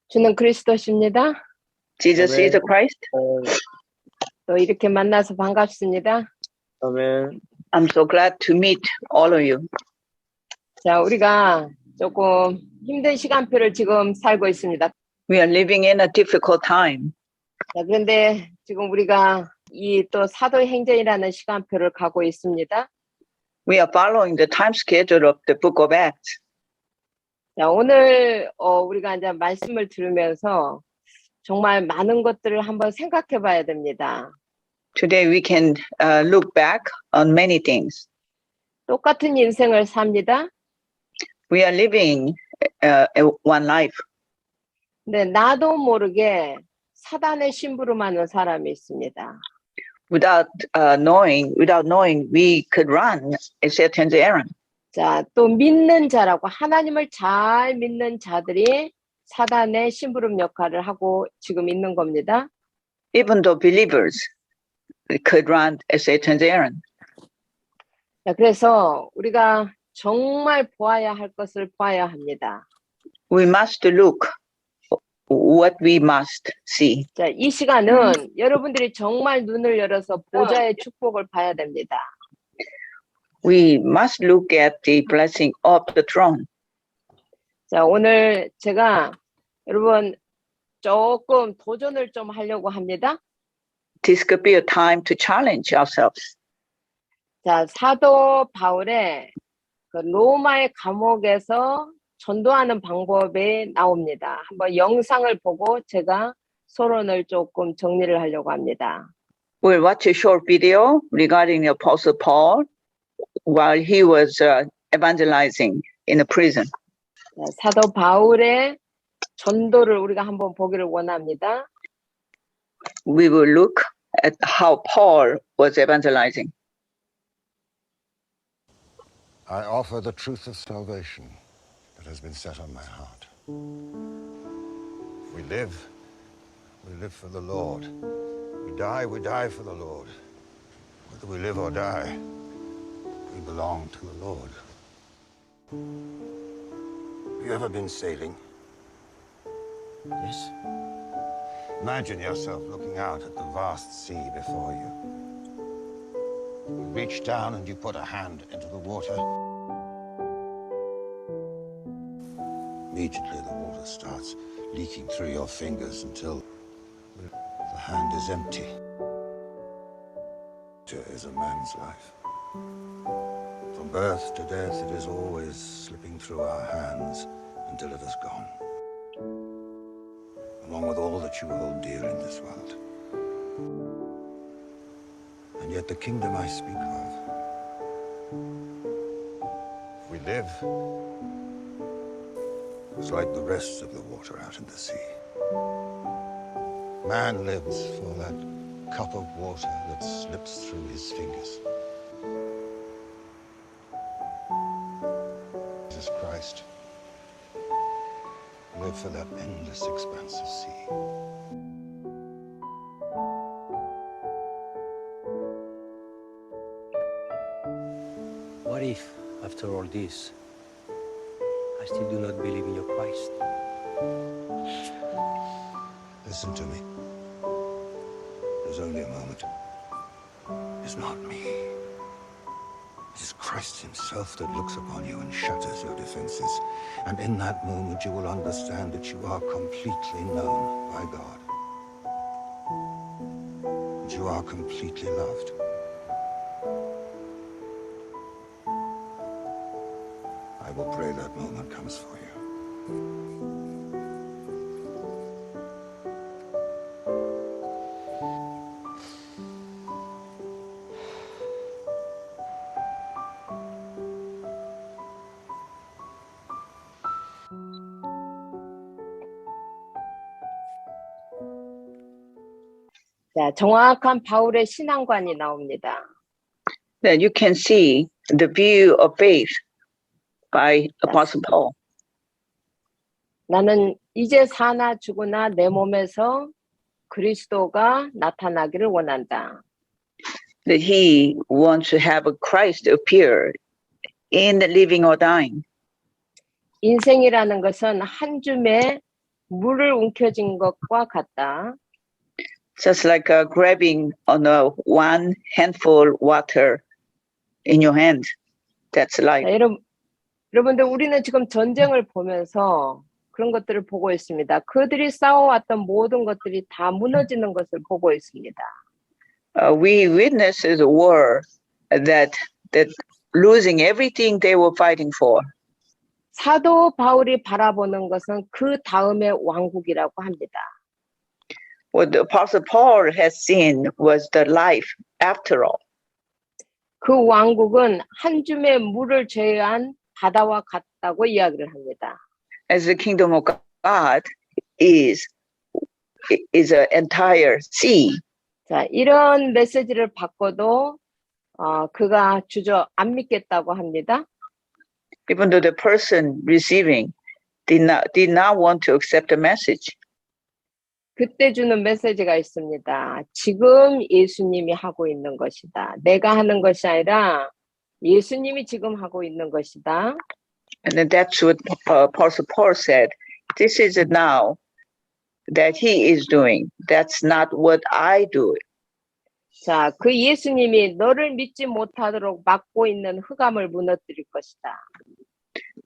주는 그리스도십니다. Jesus is the Christ. 또 이렇게 만나서 반갑습니다. 아멘. I'm so glad to meet all of you. 자, 우리가 조금 힘든 시간표를 지금 살고 있습니다. We are living in a difficult time. 자, 그런데 지금 우리가 이 또 사도행전이라는 시간표를 가고 있습니다. We are following the time schedule of the book of Acts. 자, 오늘 우리가 이제 말씀을 들으면서 정말 많은 것들을 한번 생각해 봐야 됩니다. Today we can look back on many things. 똑같은 인생을 삽니다. We are living one life. 근데 나도 모르게 사단의 심부름하는 사람이 있습니다. Without knowing, we could run Satan's errand. 자, 또 믿는 자라고 하나님을 잘 믿는 자들이 사단의 심부름 역할을 하고 지금 있는 겁니다. Even though believers could run Satan's errand. 자, 그래서 우리가 정말 보아야 할 것을 보아야 합니다. We must look what we must see. 자, 이 시간은 여러분들이 정말 눈을 열어서 보좌의 축복을 봐야 됩니다. We must look at the blessing of the throne. 자, 오늘 제가 여러분 조금 도전을 좀 하려고 합니다. This could be a time to challenge ourselves. 자, 사도 바울의 그 로마의 감옥에서 전도하는 방법이 나옵니다. 한번 영상을 보고 제가 서론을 조금 정리를 하려고 합니다. We'll watch a short video regarding the Apostle Paul while he was evangelizing in a prison. 자, 사도 바울의 전도를 우리가 한번 보기를 원합니다. We will look at how Paul was evangelizing. I offer the truth of salvation that has been set on my heart. We live for the Lord. We die for the Lord. Whether we live or die, we belong to the Lord. Have you ever been sailing? Yes. Imagine yourself looking out at the vast sea before you. You reach down and you put a hand into the water. Immediately the water starts leaking through your fingers until the hand is empty. It is a man's life. From birth to death, it is always slipping through our hands until it has gone. Along with all that you hold dear in this world. And yet the kingdom I speak of, if we live, it's like the rest of the water out in the sea. Man lives for that cup of water that slips through his fingers. Jesus Christ, live for that endless expanse of sea. What if, after all this, I still do not believe in your Christ? Listen to me. There's only a moment. It's not me. It is Christ himself that looks upon you and shatters your defenses. And in that moment you will understand that you are completely known by God. That you are completely loved. I will pray that moment comes for you. 자, 정확한 바울의 신앙관이 나옵니다. Then you can see the view of faith by Apostle Paul. 나는 이제 사나 죽으나 내 몸에서 그리스도가 나타나기를 원한다. That he wants to have a Christ appear in the living or dying. 인생이라는 것은 한 줌의 물을 움켜쥔 것과 같다. Just like grabbing on a one handful water in your hand. That's life. 자, 여러분들 우리는 지금 전쟁을 보면서 그런 것들을 보고 있습니다. 그들이 싸워왔던 모든 것들이 다 무너지는 것을 보고 있습니다. We witnessed a war that losing everything they were fighting for. 사도 바울이 바라보는 것은 그 다음의 왕국이라고 합니다. What the Apostle Paul has seen was the life after all. 그 왕국은 한 줌의 물을 제외한 바다와 같다고 이야기를 합니다. As the kingdom of God is an entire sea. 자, 이런 메시지를 받고도 그가 주저 안 믿겠다고 합니다. Even though the person receiving did not want to accept the message. 그때 주는 메시지가 있습니다. 지금 예수님이 하고 있는 것이다. 내가 하는 것이 아니라 예수님이 지금 하고 있는 것이다. And then that's what Apostle Paul said. This is it now that he is doing. That's not what I do. 자, 그 예수님이 너를 믿지 못하도록 막고 있는 흑암을 무너뜨릴 것이다.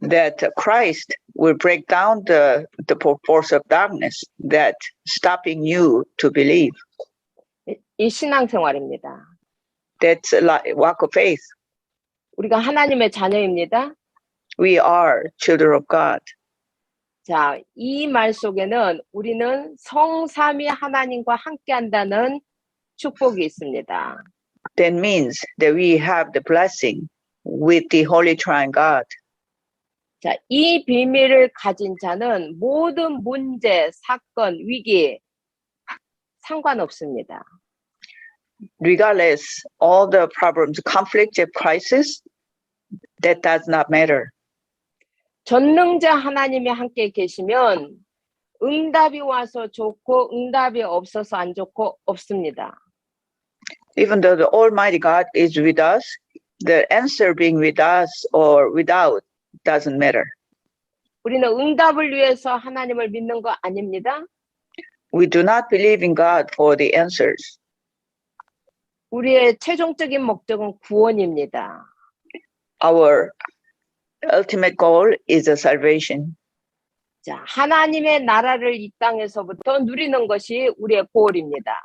That Christ will break down the force of darkness that stopping you to believe. 이 신앙생활입니다. That's a walk of faith. 우리가 하나님의 자녀입니다. We are children of God. 자, 이 말 속에는 우리는 성삼위 하나님과 함께한다는 축복이 있습니다. That means that we have the blessing with the Holy Triune God. 자, 이 비밀을 가진 자는 모든 문제, 사건, 위기 상관없습니다. Regardless all the problems, conflict, crisis, that does not matter. 전능자 하나님이 함께 계시면 응답이 와서 좋고 응답이 없어서 안 좋고 없습니다. Even though the Almighty God is with us, the answer being with us or without doesn't matter. 우리는 응답을 위해서 하나님을 믿는 거 아닙니다. We do not believe in God for the answers. 우리의 최종적인 목적은 구원입니다. Our ultimate goal is a salvation. 자, 하나님의 나라를 이 땅에서부터 누리는 것이 우리의 고울입니다.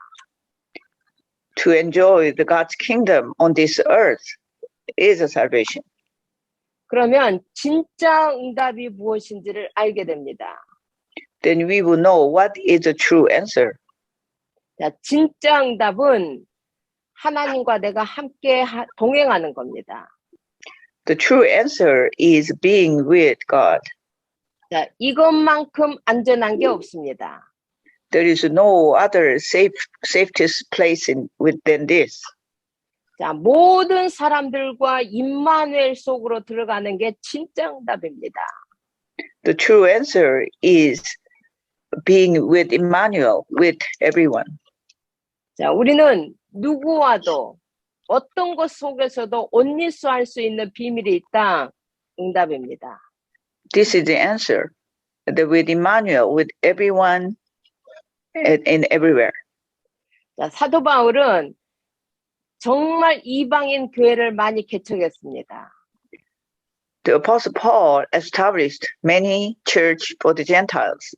To enjoy the God's kingdom on this earth is a salvation. 그러면 진짜 응답이 무엇인지를 알게 됩니다. Then we will know what is a true answer. 자, 진짜 응답은 하나님과 내가 함께 동행하는 겁니다. The true answer is being with God. 자, 이것만큼 안전한 게 없습니다. There is no other safest place within this. 자, 모든 사람들과 임마누엘 속으로 들어가는 게 진짜 응답입니다. The true answer is being with Emmanuel, with everyone. 자, 우리는 누구와도 어떤 것 속에서도 온리수할 수 있는 비밀이 있다. 응답입니다. This is the answer. That with Emmanuel, with everyone and everywhere. 자, 사도 바울은 정말 이방인 교회를 많이 개척했습니다. The Apostle Paul established many church for the Gentiles.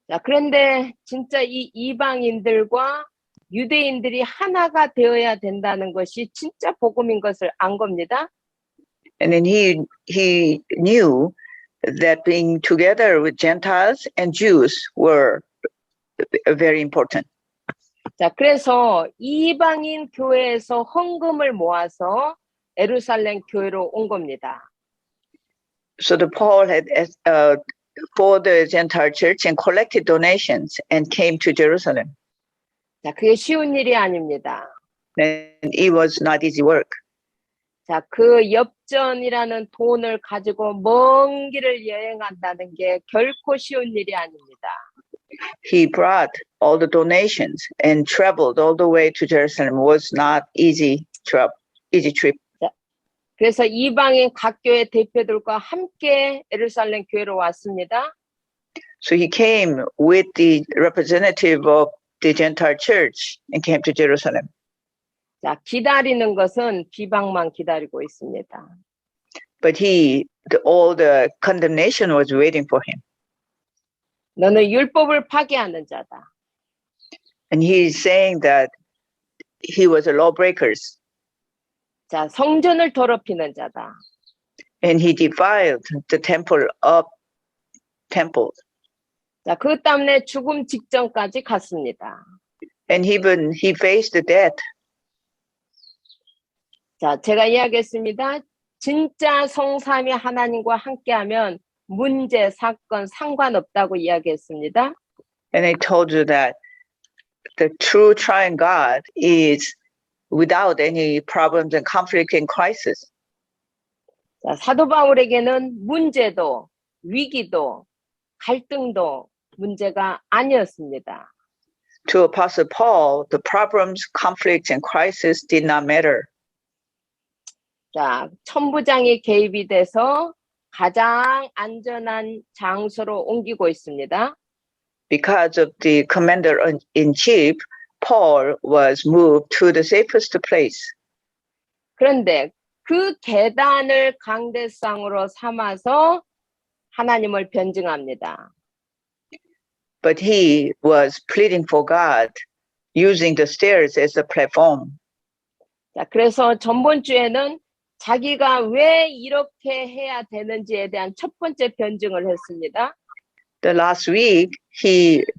자, 그런데 진짜 이 이방인들과 유대인들이 하나가 되어야 된다는 것이 진짜 복음인 것을 안 겁니다. And then he knew that being together with Gentiles and Jews were very important. 자, 그래서 이방인 교회에서 헌금을 모아서 예루살렘 교회로 온 겁니다. So the Paul had for the Gentile church and collected donations and came to Jerusalem. 자, 그게 쉬운 일이 아닙니다. And it was not easy work. 자, 그 엽전이라는 돈을 가지고 먼 길을 여행한다는 게 결코 쉬운 일이 아닙니다. He brought all the donations and traveled all the way to Jerusalem. It was not easy trip. 그래서 이방인 각 교회 대표들과 함께 예루살렘 교회로 왔습니다. So he came with the representative of the Gentile church and came to Jerusalem. 자, 기다리는 것은 비방만 기다리고 있습니다. But all the condemnation was waiting for him. 너는 율법을 파괴하는 자다. And he's saying that he was a lawbreaker. 자, 성전을 더럽히는 자다. And he defiled the temple. 자, 그 때문에 죽음 직전까지 갔습니다. And even he faced death. 자, 제가 이야기했습니다. 진짜 성삼위 하나님과 함께하면 문제, 사건 상관없다고 이야기했습니다. And I told you that the true triune God is without any problems and conflict and crisis. 자, 사도 바울에게는 문제도, 위기도, 갈등도 문제가 아니었습니다. To Apostle Paul, the problems, conflicts, and crisis did not matter. 자, 천부장이 개입이 돼서 가장 안전한 장소로 옮기고 있습니다. Because of the commander-in-chief, Paul was moved to the safest place. 그런데 그 계단을 강대상으로 삼아서 하나님을 변증합니다. But he was pleading for God, using the stairs as a platform. 자, 그래서 전번 주에는 자기가 왜 이렇게 해야 되는지에 대한 첫 번째 변증을 했습니다. The last week,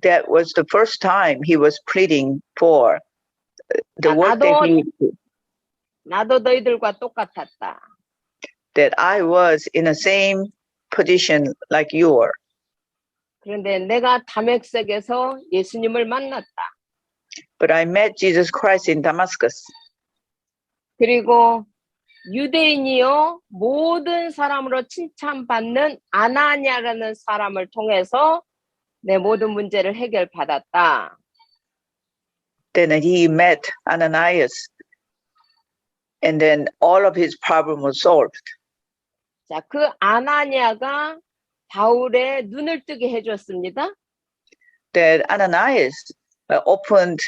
that was the first time he was pleading for the work 나도 너희들과 똑같았다. that I was in the same position like you were. 그런데 내가 다메섹에서 예수님을 만났다. But I met Jesus Christ in Damascus. 그리고 유대인이요 모든 사람으로 칭찬받는 아나니아라는 사람을 통해서 내 모든 문제를 해결받았다. Then he met Ananias, and then all of his problem was solved. 자, 그 아나니아가 바울의 눈을 뜨게 해줬습니다. That Ananias opened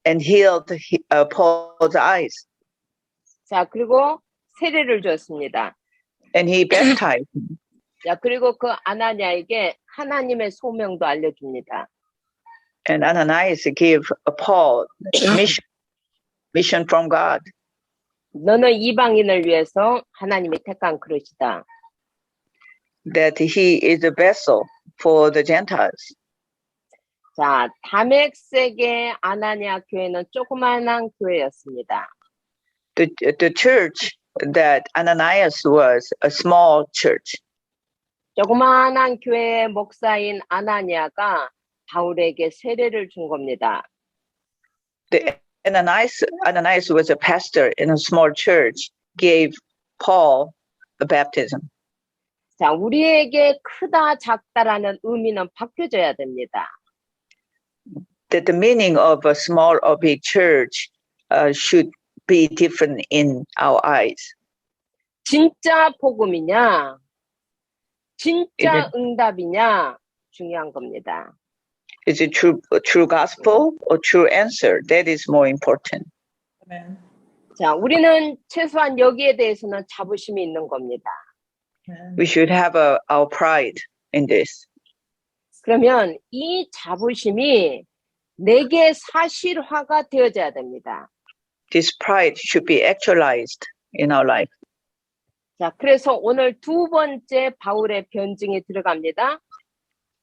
and healed Paul's eyes. 자, 그리고 세례를 줬습니다. And he baptized him. 자, 그리고 그 아나니아에게 하나님의 소명도 알려줍니다. And Ananias gave Paul mission from God. 너는 이방인을 위해서 하나님이 택한 그릇이다. That he is a vessel for the Gentiles. 자, 다멕색의 아나니아 교회는 조그마한 교회였습니다. The church that Ananias was a small church. 조그마한 교회의 목사인 아나니아가 바울에게 세례를 준 겁니다. Ananias was a pastor in a small church, gave Paul a baptism. 자, 우리에게 크다 작다라는 의미는 바뀌어져야 됩니다. That the meaning of a small or big church should be different in our eyes. 진짜 복음이냐, 진짜 응답이냐 중요한 겁니다. Is it true gospel or true answer? That is more important. Amen. 자, 우리는 최소한 여기에 대해서는 자부심이 있는 겁니다. We should have our pride in this. 그러면 이 자부심이 내게 사실화가 되어져야 됩니다. This pride should be actualized in our life. 자, 그래서 오늘 두 번째 바울의 변증이 들어갑니다.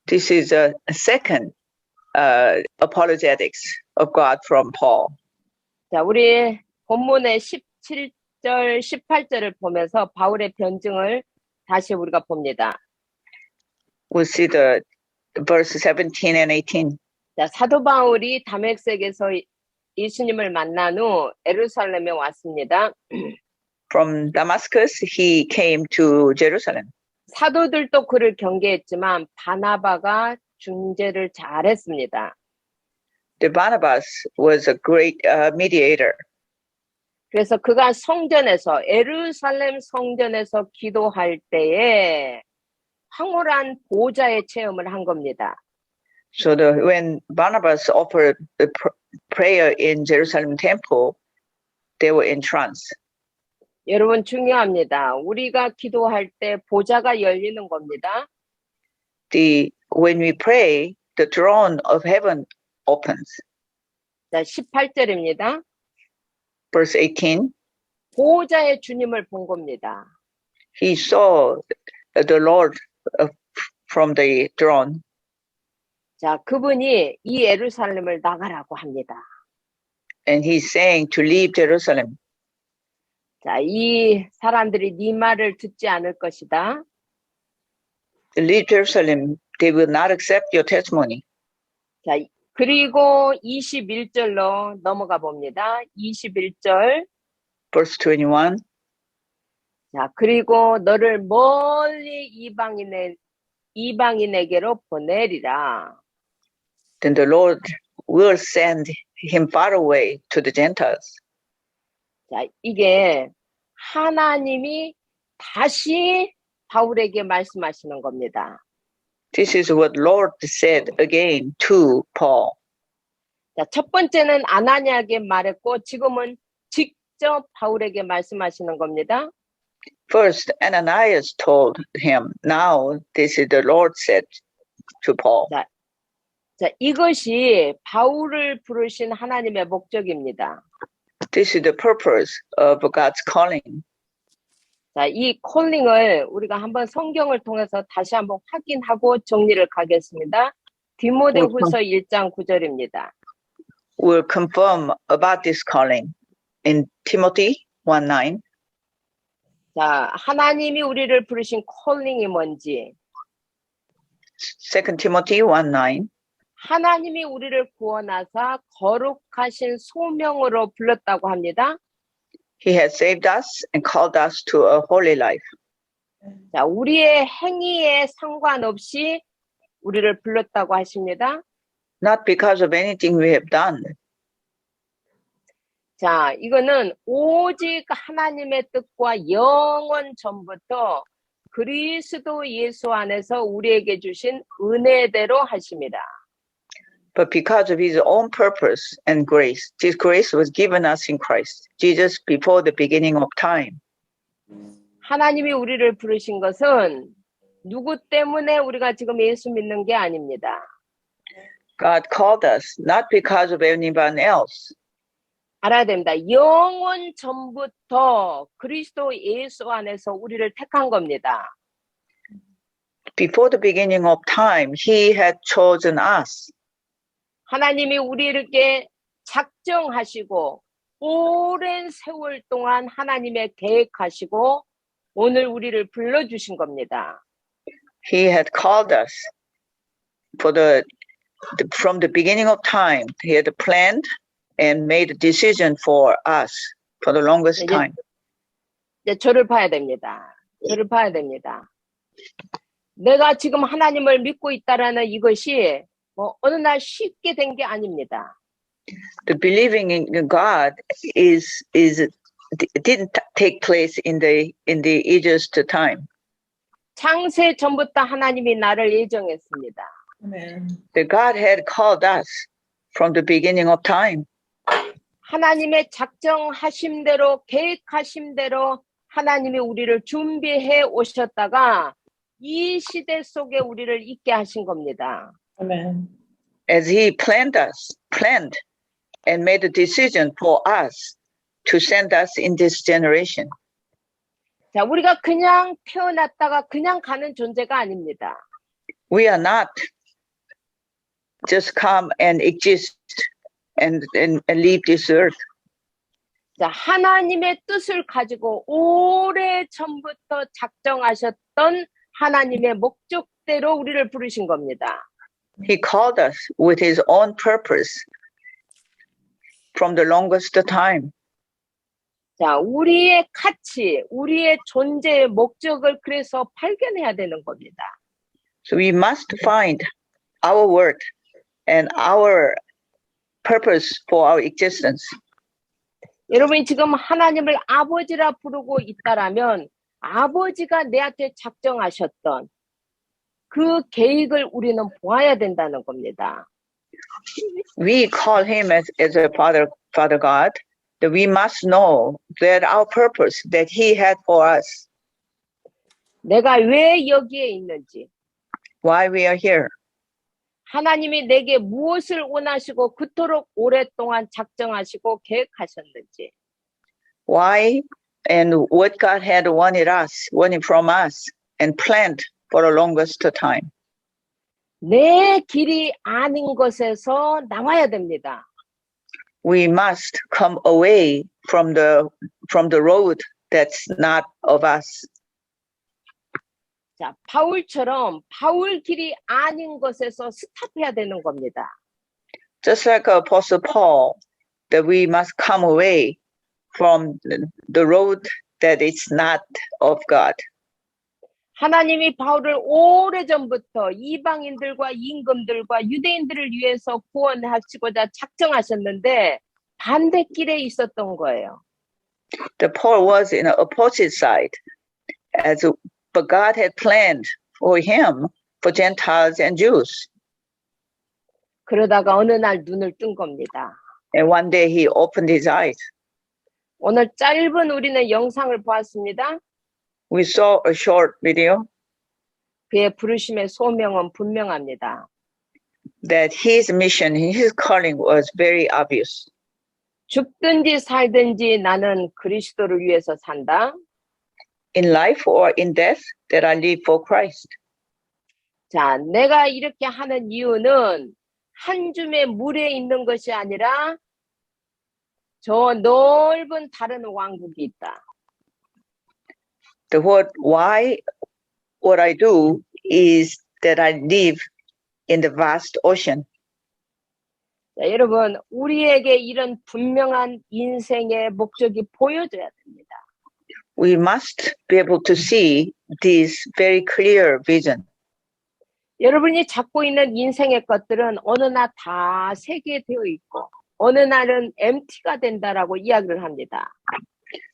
This is a second apologetics of God from Paul. 자, 우리 본문의 17절, 18절을 보면서 바울의 변증을 다시 우리가 봅니다. We'll see the verse 17 and 18. 자, 사도 바울이 다메섹에서 예수님을 만난 후 예루살렘에 왔습니다. From Damascus, he came to Jerusalem. 사도들도 그를 경계했지만 바나바가 중재를 잘했습니다. The Barnabas was a great mediator. 그래서 그가 성전에서 예루살렘 성전에서 기도할 때에 황홀한 보좌의 체험을 한 겁니다. So when Barnabas offered the prayer in Jerusalem temple, they were in trance. 여러분 중요합니다. 우리가 기도할 때 보좌가 열리는 겁니다. When we pray, the throne of heaven opens. 자, 18절입니다. Verse 18, 보호자의 주님을 본 겁니다. he saw the Lord from the throne. 자, 그분이 이 예루살렘을 나가라고 합니다. And he's saying to leave Jerusalem. 자, 이 사람들이 네 말을 듣지 않을 것이다. Leave Jerusalem, they will not accept your testimony. 자, 그리고 21절로 넘어가 봅니다. 21절. Verse 21, 자, 그리고 너를 멀리 이방인에게로 보내리라. then the Lord will send him far away to the Gentiles. 자, 이게 하나님이 다시 바울에게 말씀하시는 겁니다. This is what Lord said again to Paul. 자, 첫 번째는 아나니아에게 말했고 지금은 직접 바울에게 말씀하시는 겁니다. First, Ananias told him. Now, this is the Lord said to Paul. 자, 이것이 바울을 부르신 하나님의 목적입니다. This is the purpose of God's calling. 자, 이 콜링을 우리가 한번 성경을 통해서 다시 한번 확인하고 정리를 가겠습니다. 디모데후서 1장 9절입니다. We'll confirm about this calling in Timothy 1:9. 자, 하나님이 우리를 부르신 콜링이 뭔지, 2 Timothy 1:9. 하나님이 우리를 구원하사 거룩하신 소명으로 불렀다고 합니다. He has saved us and called us to a holy life. 자, 우리의 행위에 상관없이 우리를 불렀다고 하십니다. Not because of anything we have done. 자, 이거는 오직 하나님의 뜻과 영원 전부터 그리스도 예수 안에서 우리에게 주신 은혜대로 하십니다. But because of his own purpose and grace, this grace was given us in Christ Jesus before the beginning of time. 하나님이 우리를 부르신 것은 누구 때문에 우리가 지금 예수 믿는 게 아닙니다. God called us not because of anyone else. 알아야 됩니다. 영원 전부터 그리스도 예수 안에서 우리를 택한 겁니다. Before the beginning of time, he had chosen us. 하나님이 우리에게 작정하시고 오랜 세월 동안 하나님의 계획하시고 오늘 우리를 불러주신 겁니다. He had called us from the beginning of time. He had planned and made a decision for us for the longest time. 이제 저를 봐야 됩니다. 저를 봐야 됩니다. 내가 지금 하나님을 믿고 있다라는 이것이 어느 날 쉽게 된 게 아닙니다. The believing in God didn't take place in the easiest time. 창세 전부터 하나님이 나를 예정했습니다. The God had called us from the beginning of time. 하나님의 작정하심대로 계획하심대로 하나님이 우리를 준비해 오셨다가 이 시대 속에 우리를 있게 하신 겁니다. Amen. As he planned and made a decision for us to send us in this generation. 자, 우리가 그냥 태어났다가 그냥 가는 존재가 아닙니다. We are not just come and exist and leave this earth. 자, 하나님의 뜻을 가지고 오래 전부터 작정하셨던 하나님의 목적대로 우리를 부르신 겁니다. He called us with his own purpose from the longest time. 자, 우리의 가치, 우리의 존재의 목적을 그래서 발견해야 되는 겁니다. So we must find our worth and our purpose for our existence. 여러분이 지금 하나님을 아버지라 부르고 있다라면 아버지가 내한테 작정하셨던 그 계획을 우리는 보아야 된다는 겁니다. We call him as a Father God, that we must know that our purpose that he had for us, 내가 왜 여기에 있는지, why we are here, 하나님이 내게 무엇을 원하시고 그토록 오랫동안 작정하시고 계획하셨는지, why and what God had wanted from us and planned for the longest time. 내 길이 아닌 것에서 나와야 됩니다. We must come away from the road that's not of us. 자, 바울처럼 바울 길이 아닌 것에서 스탑해야 되는 겁니다. Just like Apostle Paul, that we must come away from the road that is not of God. 하나님이 바울을 오래전부터 이방인들과 임금들과 유대인들을 위해서 구원하시고자 작정하셨는데 반대길에 있었던 거예요. The Paul was in an opposite side, but God had planned for him for Gentiles and Jews. 그러다가 어느 날 눈을 뜬 겁니다. And one day he opened his eyes. 오늘 짧은 우리는 영상을 보았습니다. We saw a short video 그의 부르심의 소명은 분명합니다. that his mission, his calling was very obvious. 죽든지 살든지 나는 그리스도를 위해서 산다. In life or in death, that I live for Christ. 자, 내가 이렇게 하는 이유는 한 줌의 물에 있는 것이 아니라 저 넓은 다른 왕국이 있다. Why what I do is that I live in the vast ocean. 자, 여러분, 우리에게 이런 분명한 인생의 목적이 보여져야 됩니다. We must be able to see this very clear vision. 여러분이 잡고 있는 인생의 것들은 어느 날 다 세계되어 있고 어느 날은 empty가 된다라고 이야기를 합니다.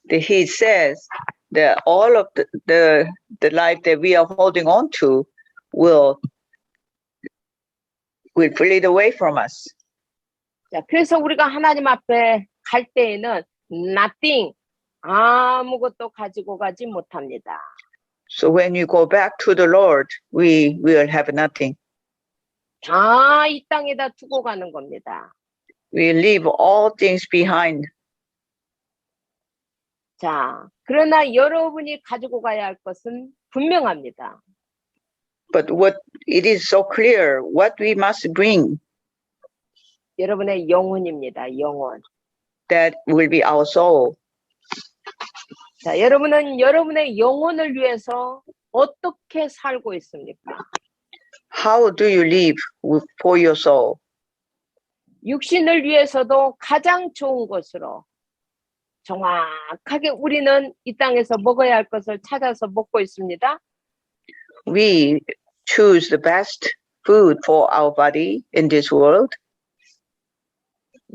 He says that all of the life that we are holding on to will flee away from us. 자, 그래서 우리가 하나님 앞에 갈 때에는 nothing, 아무것도 가지고 가지 못합니다. So when you go back to the Lord, we will have nothing. 다 이 땅에다 두고 가는 겁니다. We leave all things behind. 자, 그러나 여러분이 가지고 가야 할 것은 분명합니다. But what it is so clear, what we must bring, 여러분의 영혼입니다. 영혼. that will be our soul. 자, 여러분은 여러분의 영혼을 위해서 어떻게 살고 있습니까? How do you live for your soul? 육신을 위해서도 가장 좋은 것으로 정확하게 우리는 이 땅에서 먹어야 할 것을 찾아서 먹고 있습니다. We choose the best food for our body in this world.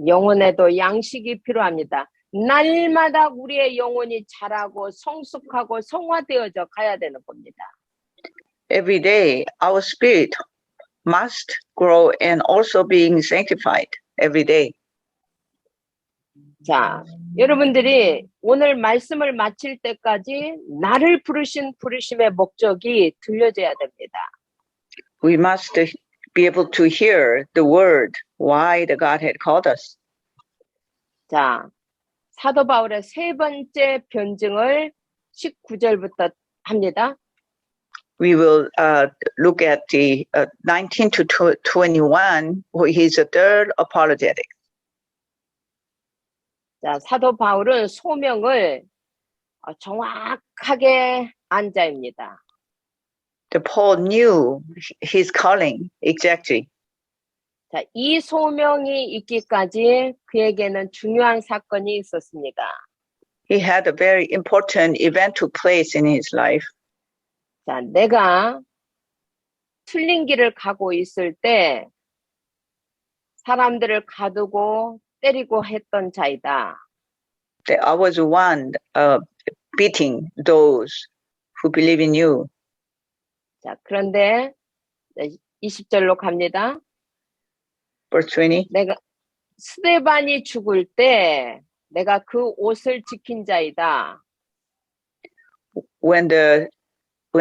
영혼에도 양식이 필요합니다. 날마다 우리의 영혼이 자라고 성숙하고 성화되어져 가야 되는 겁니다. Every day, our spirit must grow and also being sanctified every day. 자, 여러분들이 오늘 말씀을 마칠 때까지 나를 부르신 부르심의 목적이 들려져야 됩니다. We must be able to hear the word, why the God had called us. 자, 사도 바울의 세 번째 변증을 19절부터 합니다. We will look at the 19 to 21, his third apologetic. 자, 사도 바울은 소명을 정확하게 안 자입니다. The Paul knew his calling exactly. 자, 이 소명이 있기까지 그에게는 중요한 사건이 있었습니다. He had a very important event took place in his life. 자, 내가 틀린 길을 가고 있을 때 사람들을 가두고 때리고 했던 자이다. That I was one beating those who believe in you. 자, 그런데 20절로 갑니다. Verse 20. 내가 스데반이 죽을 때 내가 그 옷을 지킨 자이다. When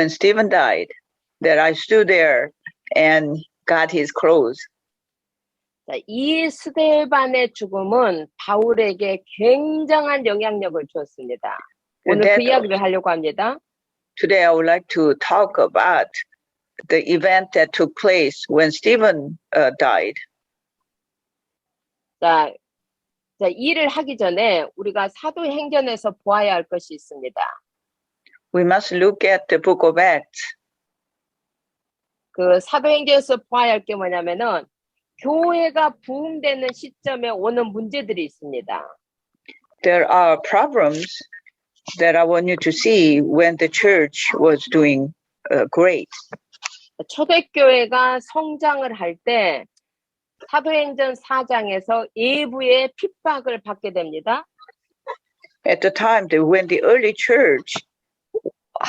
Stephen died, that I stood there and got his clothes. 자, 이 스데반의 죽음은 바울에게 굉장한 영향력을 주었습니다. 오늘 그 이야기를 하려고 합니다. Today I would like to talk about the event that took place when Stephen died. 자, 이 일을 하기 전에 우리가 사도행전에서 보아야 할 것이 있습니다. We must look at the book of Acts. 그 사도행전에서 보아야 할 게 뭐냐면은 교회가 부흥되는 시점에 오는 문제들이 있습니다. There are problems that I want you to see when the church was doing great. 초대교회가 성장을 할 때 사도행전 4장에서 예부의 핍박을 받게 됩니다. At the time when the early church,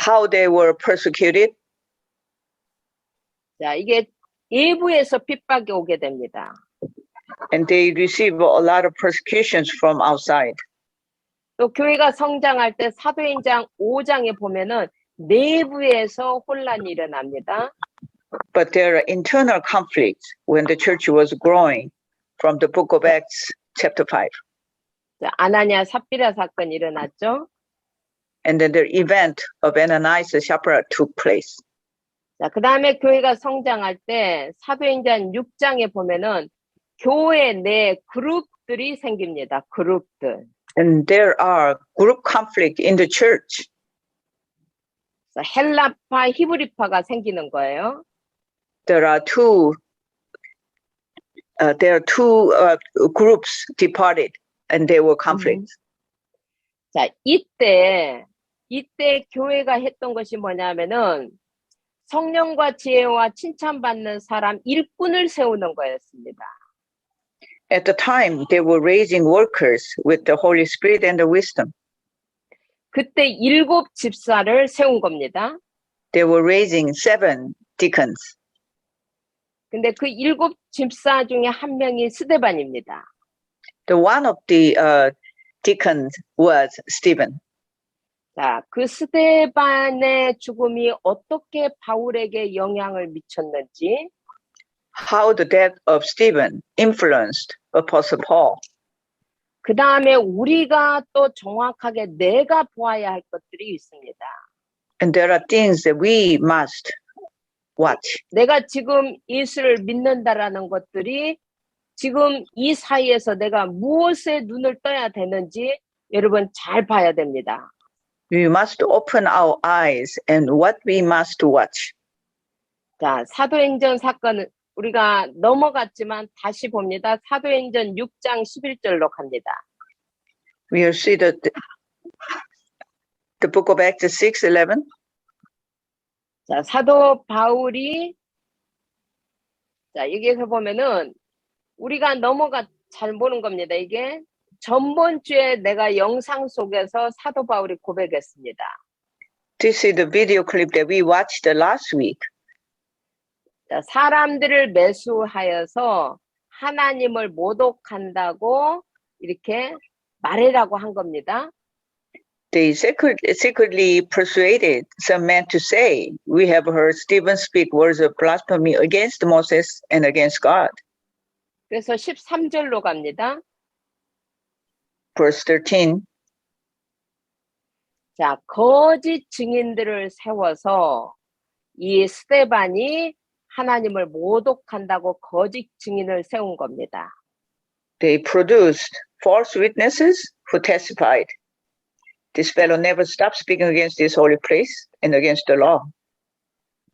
how they were persecuted, 자, 이게 예부에서 핍박이 오게 됩니다. and they received a lot of persecutions from outside. 또 교회가 성장할 때 사도행전 5장에 보면은 내부에서 혼란이 일어납니다. But there are internal conflicts when the church was growing from the book of Acts chapter 5. 자, 아나니아 삽비라 사건이 일어났죠. And then the event of Ananias and Sapphira took place. 자, 그 다음에 교회가 성장할 때 사도행전 6장에 보면은 교회 내 그룹들이 생깁니다. 그룹들. And there are group conflict in the church. 자, 헬라파, 히브리파가 생기는 거예요. There are two groups departed, and there were conflicts. 자, 이때 교회가 했던 것이 뭐냐면은 성령과 지혜와 칭찬받는 사람 일꾼을 세우는 거였습니다. At the time, they were raising workers with the Holy Spirit and the wisdom. 그때 7 집사를 세운 겁니다. They were raising 7 deacons. 근데 그 7 집사 중에 한 명이 스데반입니다. The one of the deacons was Stephen. 자, 그 스데반의 죽음이 어떻게 바울에게 영향을 미쳤는지, How the death of Stephen influenced Apostle Paul. 그 다음에 우리가 또 정확하게 내가 보아야 할 것들이 있습니다. And there are things that we must watch. 내가 지금 예수를 믿는다라는 것들이 지금 이 사이에서 내가 무엇에 눈을 떠야 되는지 여러분 잘 봐야 됩니다. We must open our eyes and what we must watch. 자, 사도행전 사건은 우리가 넘어갔지만 다시 봅니다. 사도행전 6장 11절로 갑니다. We will see the book of Acts 6:11. 자, 사도 바울이 자, 여기에서 보면은 우리가 잘 보는 겁니다. 이게 전번 주에 내가 영상 속에서 사도 바울이 고백했습니다. This is the video clip that we watched last week. 자, 사람들을 매수하여서 하나님을 모독한다고 이렇게 말해라고 한 겁니다. They secretly persuaded some men to say, "We have heard Stephen speak words of blasphemy against Moses and against God." 그래서 13절로 갑니다. Verse 13. 자, 거짓 증인들을 세워서 이 스데반이 하나님을 모독한다고 거짓 증인을 세운 겁니다. They produced false witnesses who testified, "This fellow never stopped speaking against this holy place and against the law."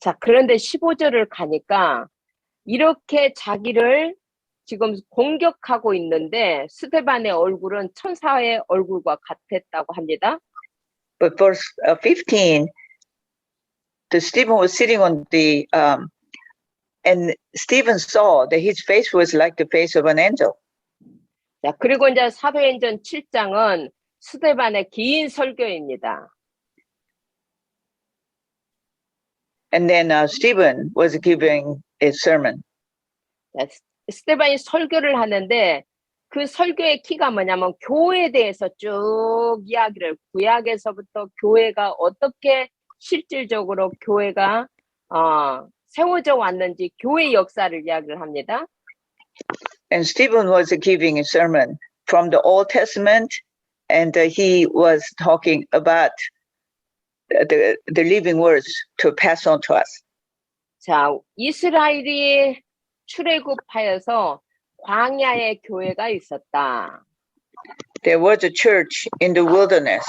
자, 그런데 15절을 가니까 이렇게 자기를 지금 공격하고 있는데 스데반의 얼굴은 천사의 얼굴과 같았다고 합니다. But verse 15, the Stephen was sitting on the, and Stephen saw that his face was like the face of an angel. 자, 그리고 이제 사도행전 7장은 스데반의 긴 설교입니다. And then Stephen was giving a sermon. 자, 스테반이 설교를 하는데 그 설교의 키가 뭐냐면 교회에 대해서 쭉 이야기를 구약에서부터 교회가 어떻게 실질적으로 교회가 세워져 왔는지 교회 역사를 이야기를 합니다. And Stephen was giving a sermon from the Old Testament, and he was talking about the living words to pass on to us. 자, 이스라엘이 출애굽하여서 광야의 교회가 있었다. There was a church in the wilderness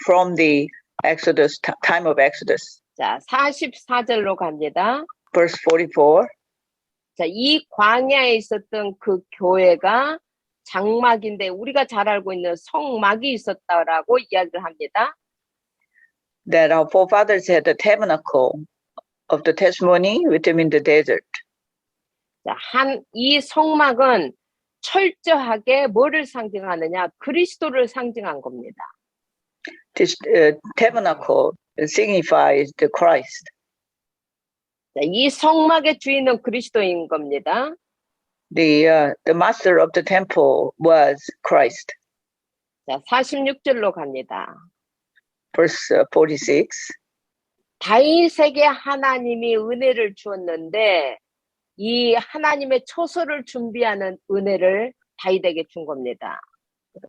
from the Exodus, time of Exodus. 자, 44절로 갑니다. Verse 44. 자, 이 광야에 있었던 그 교회가 장막인데 우리가 잘 알고 있는 성막이 있었다라고 이야기를 합니다. That our forefathers had the tabernacle of the testimony with them in the desert. 자, 이 성막은 철저하게 뭐를 상징하느냐? 그리스도를 상징한 겁니다. This tabernacle signifies the Christ. 자, 이 성막의 주인은 그리스도인 겁니다. The master of the temple was Christ. 자, 46절로 갑니다. Verse 46. 다윗에게 하나님이 은혜를 주었는데 이 하나님의 초소를 준비하는 은혜를 다윗에게 준 겁니다.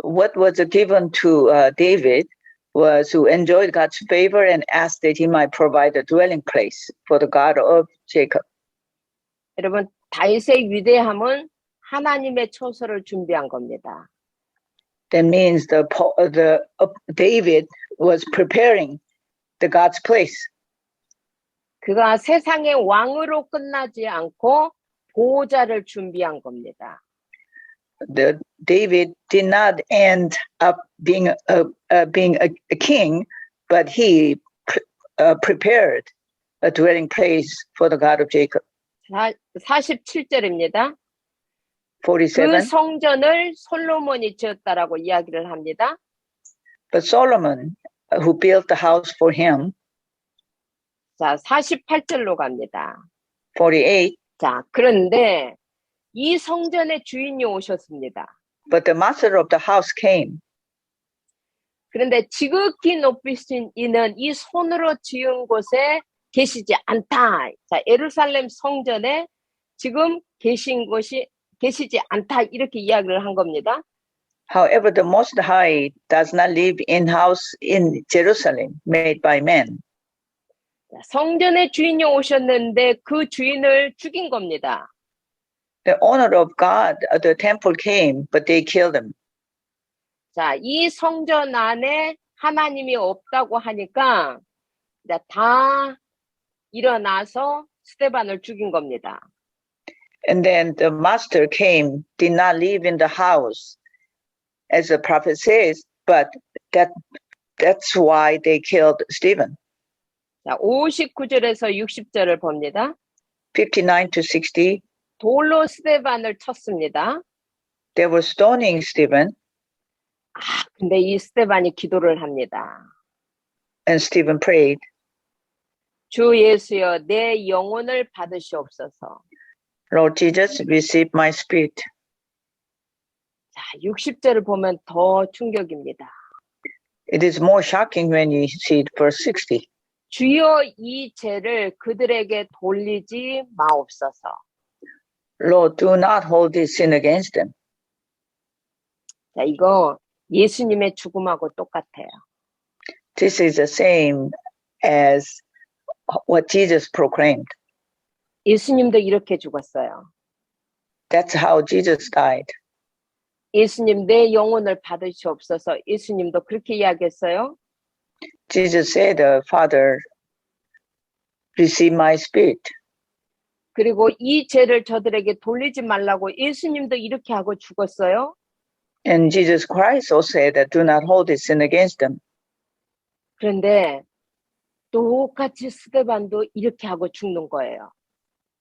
What was given to David was who enjoyed God's favor and asked that he might provide a dwelling place for the God of Jacob. 여러분, 다윗의 위대함은 하나님의 초소를 준비한 겁니다. That means David was preparing the God's place. 그가 세상의 왕으로 끝나지 않고 보호자를 준비한 겁니다. David did not end up being a king, but he prepared a dwelling place for the God of Jacob. 47절입니다. 47. 그 성전을 솔로몬이 지었다라고 이야기를 합니다. But Solomon, who built the house for him, 자, 48절로 갑니다. 48. 자, 그런데 이 성전의 주인이 오셨습니다. But the master of the house came. 그런데 지극히 높이신 이는 이 손으로 지은 곳에 계시지 않다. 자, 예루살렘 성전에 지금 계시지 않다. 이렇게 이야기를 한 겁니다. However, the Most High does not live in house in Jerusalem made by men. 성전의 주인이 오셨는데 그 주인을 죽인 겁니다. The owner of God, the temple came, but they killed him. 자, 이 성전 안에 하나님이 없다고 하니까 다 일어나서 스데반을 죽인 겁니다. And then the master came, did not live in the house, as the prophet says, but that's why they killed Stephen. 자, 59절에서 60절을 봅니다. 59 to 60. 돌로 스데반을 쳤습니다. They were stoning Stephen, 근데 이 스데반이 기도를 합니다. and Stephen prayed, 주 예수여 내 영혼을 받으시옵소서. Lord Jesus, receive my spirit. 자, 60절을 보면 더 충격입니다. It is more shocking when you see verse 60. 주여 이 죄를 그들에게 돌리지 마옵소서. Lord, do not hold this sin against them. 자, 이거 예수님의 죽음하고 똑같아요. This is the same as what Jesus proclaimed. 예수님도 이렇게 죽었어요. That's how Jesus died. 예수님 내 영혼을 받으시옵소서. 예수님도 그렇게 이야기했어요. Jesus said, Father, receive my spirit. 그리고 이 죄를 저들에게 돌리지 말라고 예수님도 이렇게 하고 죽었어요. And Jesus Christ also said that do not hold this sin against them. 그런데 똑같이 스데반도 이렇게 하고 죽는 거예요.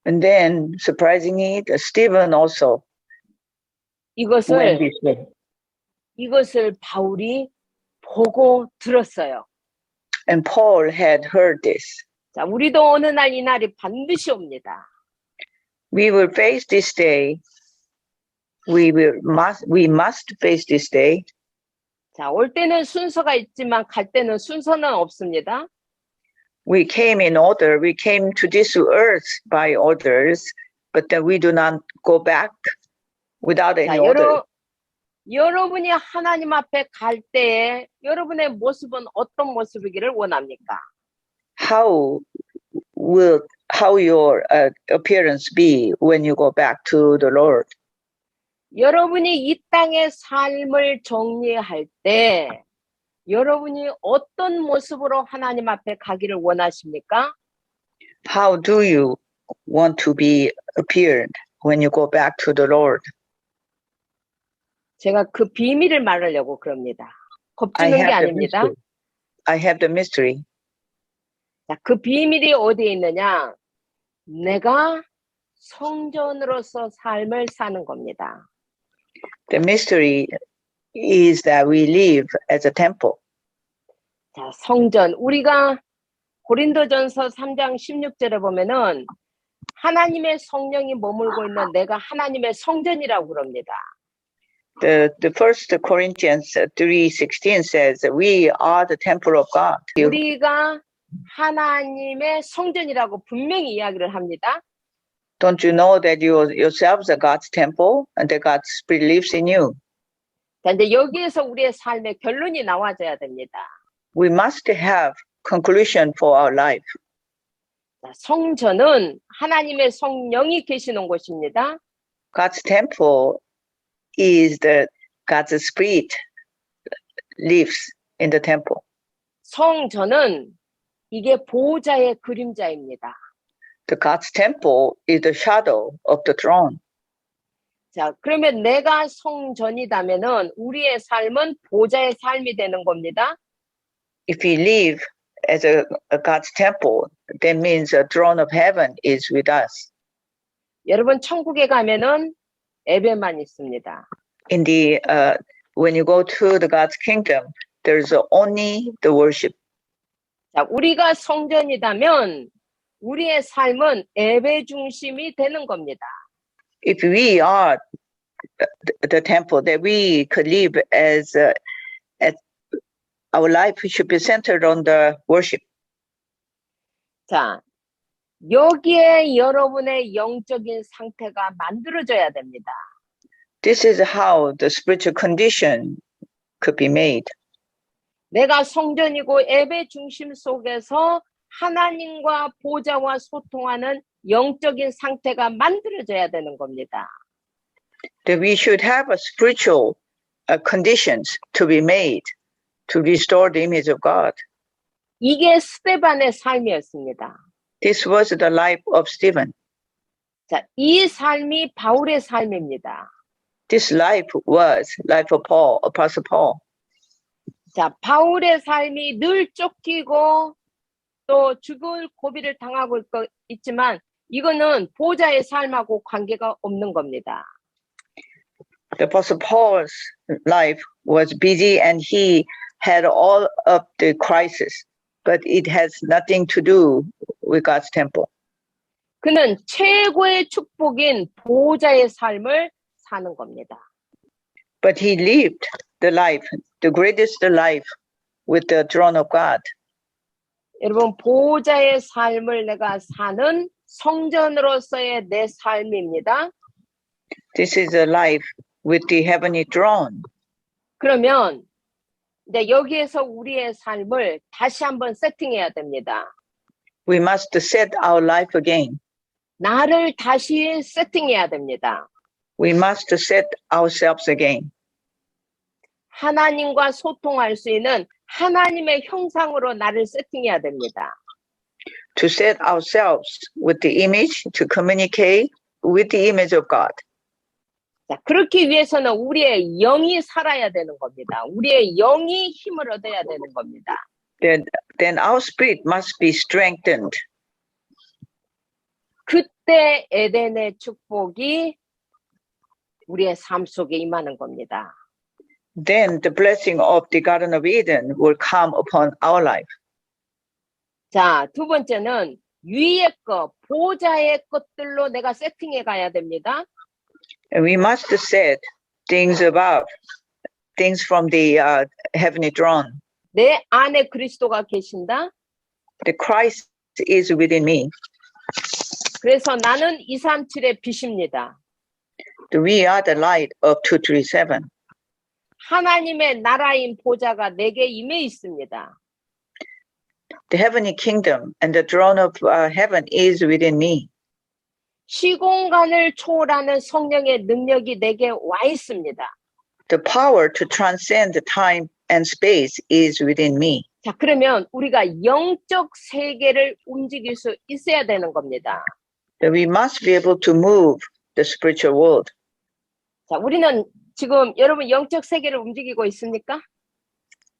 And then, surprisingly, Stephen also went this way. 이것을 바울이 보고 들었어요. And Paul had heard this. 자, 우리도 어느 날 이 날이 반드시 옵니다. We will face this day. We must face this day. 자, 올 때는 순서가 있지만 갈 때는 순서는 없습니다. We came in order. We came to this earth by orders, but then we do not go back without any 자, order. 여러분이 하나님 앞에 갈 때에 여러분의 모습은 어떤 모습이기를 원합니까? How your appearance be when you go back to the Lord? 여러분이 이 땅의 삶을 정리할 때 여러분이 어떤 모습으로 하나님 앞에 가기를 원하십니까? How do you want to be appeared when you go back to the Lord? 제가 그 비밀을 말하려고 그럽니다. 겁주는 게 아닙니다. I have the mystery. 자, 그 비밀이 어디에 있느냐? 내가 성전으로서 삶을 사는 겁니다. The mystery is that we live as a temple. 자, 성전. 우리가 고린도전서 3장 16절에 보면은 하나님의 성령이 머물고 있는 내가 하나님의 성전이라고 그럽니다. The first Corinthians 3:16 says that we are the temple of God. 우리가 하나님의 성전이라고 분명히 이야기를 합니다. Don't you know that you yourselves are God's temple and that God's Spirit lives in you? 자, 이제 여기에서 우리의 삶의 결론이 나와져야 됩니다. We must have conclusion for our life. 자, 성전은 하나님의 성령이 계시는 곳입니다. God's temple is God's Spirit lives in the temple. 성전은 이게 보호자의 그림자입니다. The God's temple is the shadow of the throne. 자, 그러면 내가 성전이다면은 우리의 삶은 보호자의 삶이 되는 겁니다. If we live as a God's temple, that means the throne of heaven is with us. 여러분 천국에 가면은 예배만 있습니다. In when you go to the God's kingdom, there's only the worship. 자, 우리가 성전이다면 우리의 삶은 예배 중심이 되는 겁니다. If we are the temple, that we could live as our life should be centered on the worship. 자, 여기에 여러분의 영적인 상태가 만들어져야 됩니다. This is how the spiritual condition could be made. 내가 성전이고 예배 중심 속에서 하나님과 보좌와 소통하는 영적인 상태가 만들어져야 되는 겁니다. That we should have a spiritual conditions to be made to restore the image of God. 이게 스데반의 삶이었습니다. This was the life of Stephen. 자, 이 삶이 바울의 삶입니다. This life was life of Paul, Apostle Paul. 자, 바울의 삶이 늘 쫓기고 또 죽을 고비를 당하고 있지만 이거는 보좌의 삶하고 관계가 없는 겁니다. The Apostle Paul's life was busy and he had all of the crisis, but it has nothing to do with God's temple. 그는 최고의 축복인 보좌의 삶을 사는 겁니다. But he lived the life, the greatest life with the throne of God. 여러분, 보좌의 삶을 내가 사는 성전으로서의 내 삶입니다. This is a life with the heavenly throne. 그러면 이제 여기에서 우리의 삶을 다시 한번 세팅해야 됩니다. We must set our life again. 나를 다시 세팅해야 됩니다. We must set ourselves again. 하나님과 소통할 수 있는 하나님의 형상으로 나를 세팅해야 됩니다. To set ourselves with the image, to communicate with the image of God. 자, 그렇기 위해서는 우리의 영이 살아야 되는 겁니다. 우리의 영이 힘을 얻어야 되는 겁니다. Then our spirit must be strengthened. 그때 에덴의 축복이 우리의 삶 속에 임하는 겁니다. Then the blessing of the Garden of Eden will come upon our life. 자, 두 번째는 위의 것, 보좌의 것들로 내가 세팅해 가야 됩니다. And we must set things above, things from the heavenly throne. 내 안에 그리스도가 계신다. The Christ is within me. 그래서 나는 237의 빛입니다. We are the light of 237. 하나님의 나라인 보좌가 내게 임해 있습니다. The heavenly kingdom and the throne of heaven is within me. 시공간을 초월하는 성령의 능력이 내게 와 있습니다. The power to transcend time and space is within me. 자, 그러면 우리가 영적 세계를 움직일 수 있어야 되는 겁니다. That we must be able to move the spiritual world. 자, 우리는 지금 여러분 영적 세계를 움직이고 있습니까?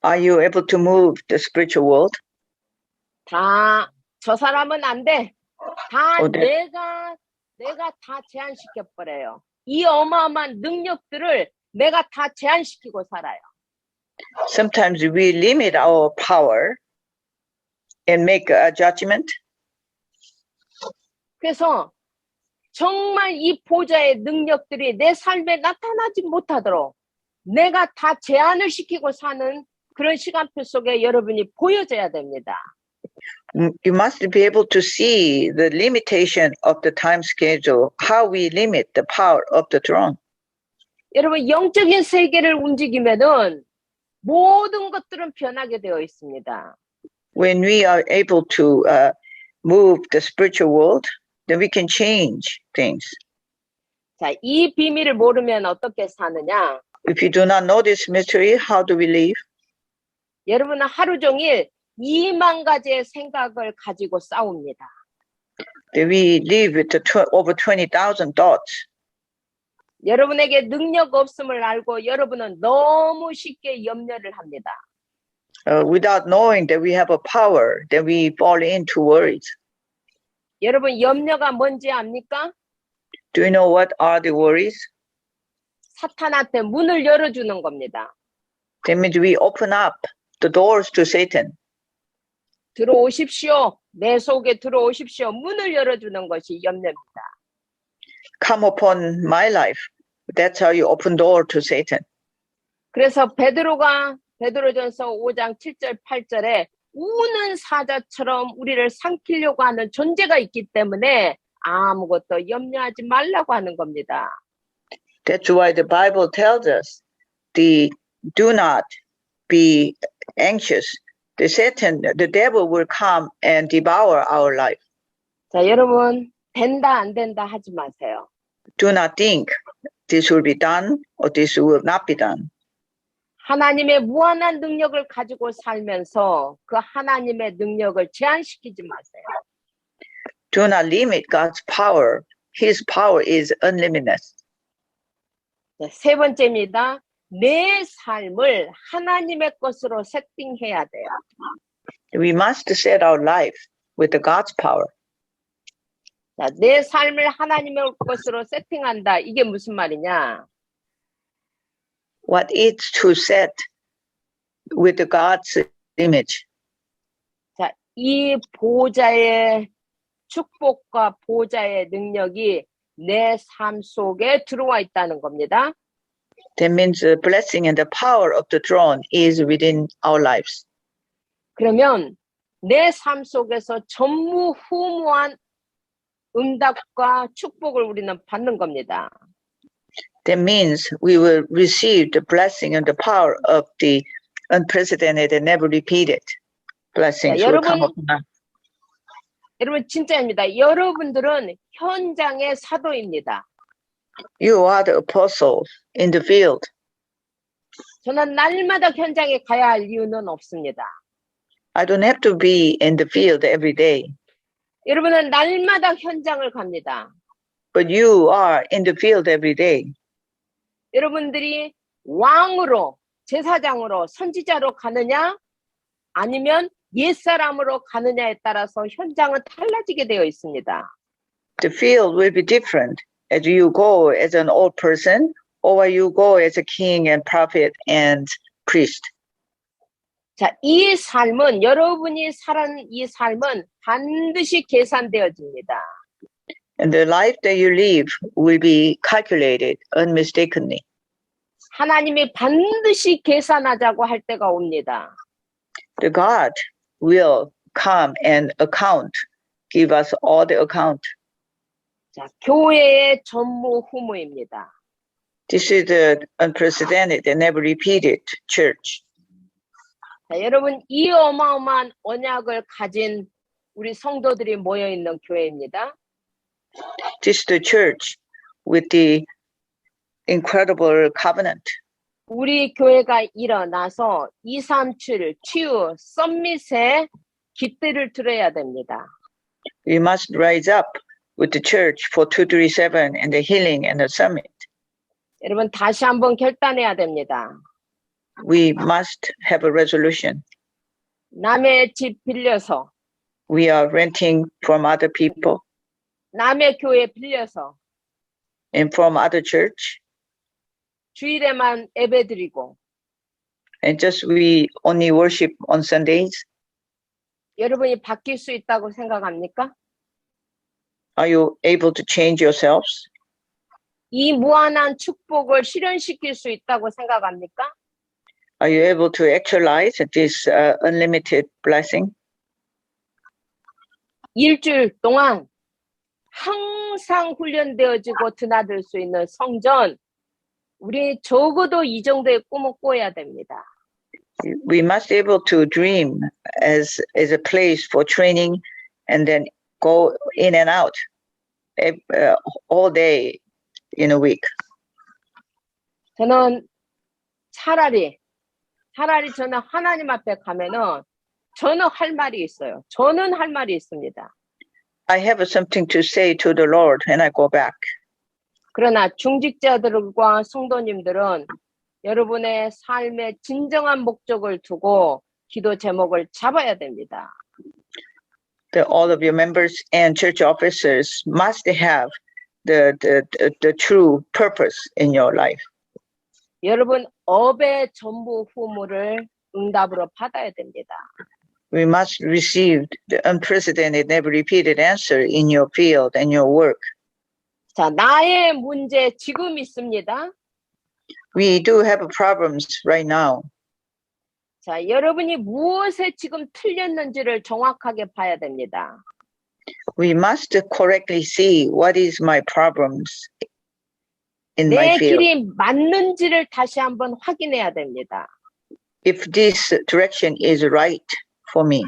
Are you able to move the spiritual world? 다, 저 사람은 안 돼. 다 네. 내가 다 제한시켜 버려요. 이 어마어마한 능력들을 내가 다 제한시키고 살아요. Sometimes we limit our power and make a judgment. 그래서 정말 이 보좌의 능력들이 내 삶에 나타나지 못하도록 내가 다 제한을 시키고 사는 그런 시간표 속에 여러분이 보여져야 됩니다. You must be able to see the limitation of the time schedule, how we limit the power of the throne. 여러분 영적인 세계를 움직이면은 모든 것들은 변하게 되어 있습니다. When we are able to move the spiritual world, then we can change things. 자, 이 비밀을 모르면 어떻게 사느냐? If you do not know this mystery, how do we live? 여러분은 하루 종일 2만 가지의 생각을 가지고 싸웁니다. That we live with over 20,000 thoughts. 여러분에게 능력 없음을 알고 여러분은 너무 쉽게 염려를 합니다. Without knowing that we have a power, then we fall into worries. 여러분 염려가 뭔지 압니까? Do you know what are the worries? 사탄한테 문을 열어주는 겁니다. That means we open up the doors to Satan. 들어오십시오. 내 속에 들어오십시오. 문을 열어주는 것이 염려입니다. Come upon my life. That's how you open door to Satan. 그래서 베드로전서 5장 7절 8절에 우는 사자처럼 우리를 삼키려고 하는 존재가 있기 때문에 아무것도 염려하지 말라고 하는 겁니다. That's why the Bible tells us, do not be anxious. The devil will come and devour our life. 자, 여러분 된다 안 된다 하지 마세요. Do not think this will be done or this will not be done. 하나님의 무한한 능력을 가지고 살면서 그 하나님의 능력을 제한시키지 마세요. Do not limit God's power. His power is unlimited. 네, 세 번째입니다. 내 삶을 하나님의 것으로 세팅해야 돼요. We must set our life with the God's power. 자, 내 삶을 하나님의 것으로 세팅한다. 이게 무슨 말이냐? What is to set with the God's image? 자, 이 보좌의 축복과 보좌의 능력이 내 삶 속에 들어와 있다는 겁니다. That means the blessing and the power of the throne is within our lives. 그러면 내 삶 속에서 전무후무한 응답과 축복을 우리는 받는 겁니다. That means we will receive the blessing and the power of the unprecedented and never repeated blessings. 자, will come upon us. 여러분 진짜입니다. 여러분들은 현장의 사도입니다. You are the apostles in the field. 저는 날마다 현장에 가야 할 이유는 없습니다. I don't have to be in the field every day. 여러분은 날마다 현장을 갑니다. But you are in the field every day. 여러분들이 왕으로, 제사장으로, 선지자로 가느냐 아니면 옛사람으로 가느냐에 따라서 현장은 달라지게 되어 있습니다. The field will be different as you go as an old person or you go as a king and prophet and priest. 자, 이 삶은 여러분이 살아가는 이 삶은 반드시 계산되어집니다. And the life that you live will be calculated unmistakably. 하나님이 반드시 계산하자고 할 때가 옵니다. The God will come and give us all the account. 자, 교회의 전무후무입니다. This is the unprecedented and never repeated church. 자, 여러분, 이 어마어마한 언약을 가진 우리 성도들이 모여 있는 교회입니다. This is the church with the incredible covenant. 우리 교회가 일어나서 237 치유 썸밋에 깃들을 들어야 됩니다. We must rise up with the church for 237 and the healing and the summit. 여러분, 다시 한번 결단해야 됩니다. We must have a resolution. 남의 집 빌려서, We are renting from other people 남의 교회 빌려서 and from other church, 주일에만 예배드리고, and just we only worship on Sundays. 여러분이 바뀔 수 있다고 생각합니까? Are you able to change yourselves? 이 무한한 축복을 실현시킬 수 있다고 생각합니까? Are you able to actualize this unlimited blessing? 일주일 동안 항상 훈련되어지고 드나들 수 있는 성전, 우리 적어도 이 정도의 꿈을 꿔야 됩니다. We must be able to dream as a place for training and then go in and out all day in a week. 저는 차라리 저는 하나님 앞에 가면은 저는 할 말이 있어요. 저는 할 말이 있습니다. I have something to say to the Lord when I go back. 그러나 중직자들과 성도님들은 여러분의 삶의 진정한 목적을 두고 기도 제목을 잡아야 됩니다. All of your members and church officers must have the true purpose in your life. 여러분 업의 전부 후무를 응답으로 받아야 됩니다. We must receive the unprecedented, never repeated answer in your field and your work. 자, 나의 문제 지금 있습니다. We do have problems right now. 자, 여러분이 무엇에 지금 틀렸는지를 정확하게 봐야 됩니다. We must correctly see what is my problems in my 내 field. 길이 맞는지를 다시 한번 확인해야 됩니다. If this direction is right for me.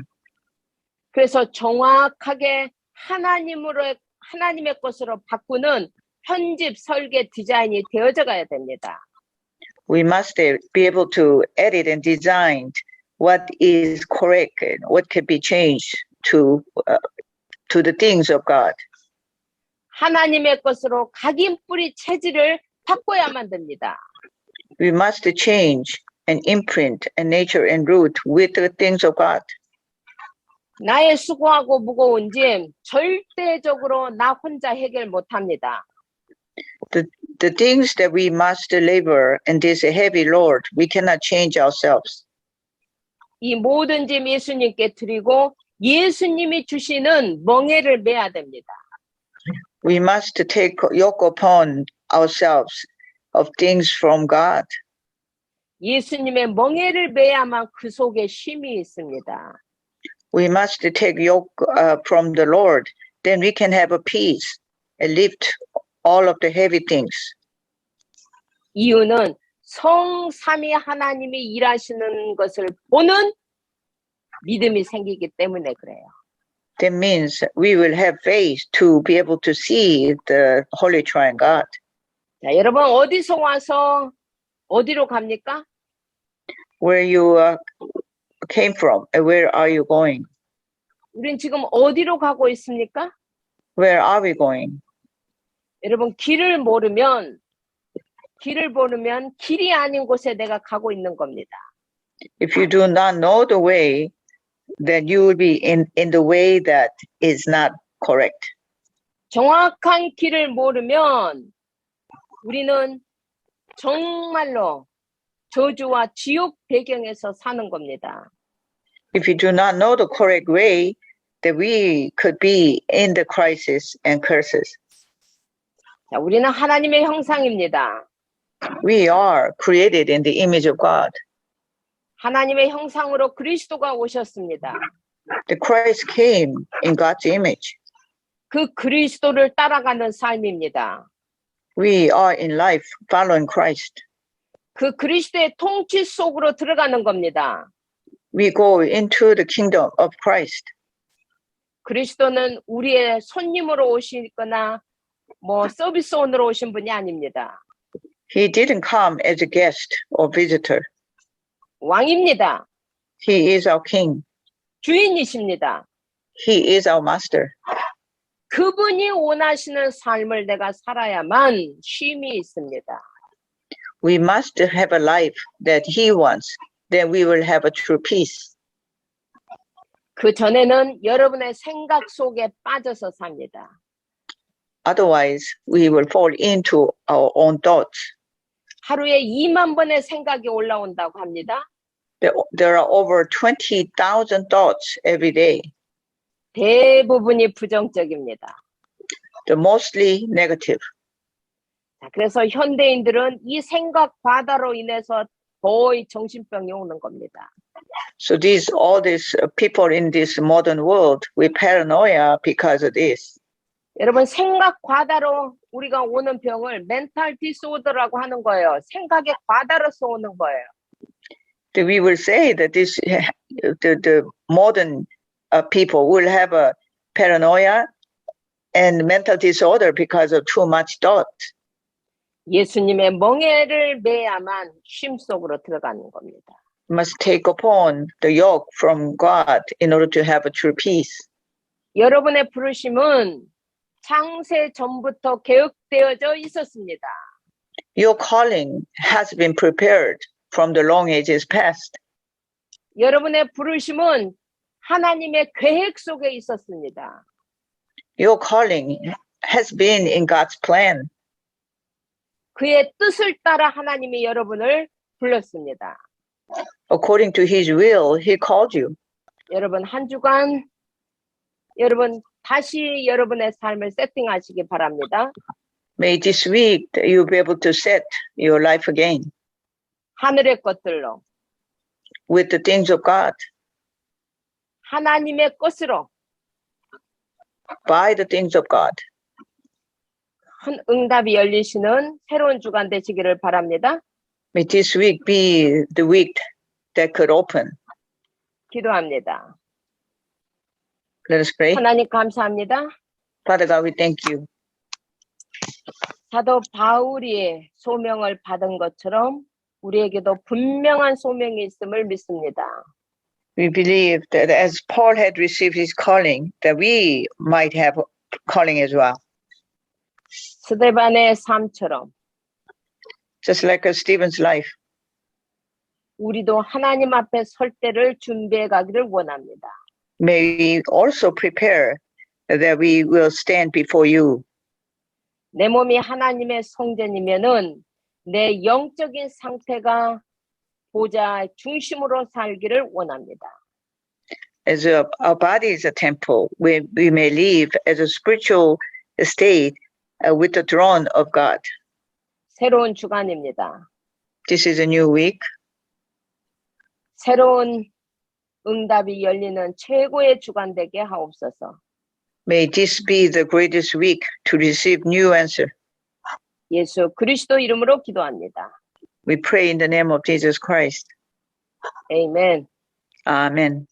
그래서 정확하게 하나님의 것으로 바꾸는 편집, 설계, 디자인이 되어져 가야 됩니다. We must be able to edit and design what is correct and what can be changed to the things of God. 하나님의 것으로 각인 뿌리 체질을 바꿔야만 됩니다. We must change and imprint and nature and root with the things of God. 나의 수고하고 무거운 짐 절대적으로 나 혼자 해결 못합니다. The things that we must labor and this heavy load, we cannot change ourselves. 이 모든 짐 예수님께 드리고 예수님이 주시는 멍에를 메야 됩니다. We must take yoke upon ourselves of things from God. 예수님의 멍에를 메야만 그 속에 쉼이 있습니다. We must take yoke from the Lord. Then we can have a peace and lift all of the heavy things. 이유는 성삼위 하나님이 일하시는 것을 보는 믿음이 생기기 때문에 그래요. That means we will have faith to be able to see the Holy Triune God. 자, 여러분 어디서 와서 어디로 갑니까? Where you came from and where are you going? 우린 지금 어디로 가고 있습니까? Where are we going? 여러분 길을 모르면 길이 아닌 곳에 내가 가고 있는 겁니다. If you do not know the way, then you will be in the way that is not correct. 정확한 길을 모르면 우리는 정말로 저주와 지옥 배경에서 사는 겁니다. If we do not know the correct way, that we could be in the crisis and curses. 자, 우리는 하나님의 형상입니다. We are created in the image of God. 하나님의 형상으로 그리스도가 오셨습니다. The Christ came in God's image. 그 그리스도를 따라가는 삶입니다. We are in life following Christ. 그 그리스도의 통치 속으로 들어가는 겁니다. We go into the kingdom of Christ. 그리스도는 우리의 손님으로 오시거나 서비스원으로 오신 분이 아닙니다. He didn't come as a guest or visitor. 왕입니다. He is our king. 주인이십니다. He is our master. 그분이 원하시는 삶을 내가 살아야만 쉼이 있습니다. We must have a life that he wants. Then we will have a true peace. 그 전에는 여러분의 생각 속에 빠져서 삽니다. Otherwise, we will fall into our own thoughts. 하루에 2만 번의 생각이 올라온다고 합니다. There are over 20,000 thoughts every day. 대부분이 부정적입니다. They're mostly negative. 자, 그래서 현대인들은 이 생각 과다로 인해서 거의 정신병이 오는 겁니다. So all these people in this modern world with paranoia because of this. 여러분 생각 과다로 우리가 오는 병을 멘탈 디스오더라고 하는 거예요. 생각의 과다로서 오는 거예요. We will say that the modern people will have a paranoia and mental disorder because of too much thought. 예수님의 멍에를 매야만 쉼 속으로 들어가는 겁니다. Must take upon the yoke from God in order to have a true peace. 여러분의 부르심은 창세 전부터 계획되어져 있었습니다. Your calling has been prepared from the long ages past. 여러분의 부르심은 하나님의 계획 속에 있었습니다. Your calling has been in God's plan. 그의 뜻을 따라 하나님이 여러분을 불렀습니다. According to his will, he called you. 여러분 한 주간 여러분 다시 여러분의 삶을 세팅하시기 바랍니다. May this week you be able to set your life again 하늘의 것들로 with the things of God, 하나님의 것으로 by the things of God. 큰 응답이 열리시는 새로운 주간 되시기를 바랍니다. May this week be the week that could open. 기도합니다. Let us pray. 하나님 감사합니다. Father God, we thank you. 사도 바울이 소명을 받은 것처럼 우리에게도 분명한 소명이 있음을 믿습니다. We believe that as Paul had received his calling, that we might have a calling as well. 스데반의 삶처럼 Just like Stephen's life, 우리도 하나님 앞에 설 때를 준비해 가기를 원합니다. may we also prepare that we will stand before you. 내 몸이 하나님의 성전이면은 내 영적인 상태가 보좌의 중심으로 살기를 원합니다. As our body is a temple, we may live as a spiritual state with the throne of God. 새로운 주간입니다. This is a new week. 새로운 응답이 열리는 최고의 주간 되게 하옵소서. May this be the greatest week to receive new answer. 예수 그리스도 이름으로 기도합니다. We pray in the name of Jesus Christ. 아멘. Amen.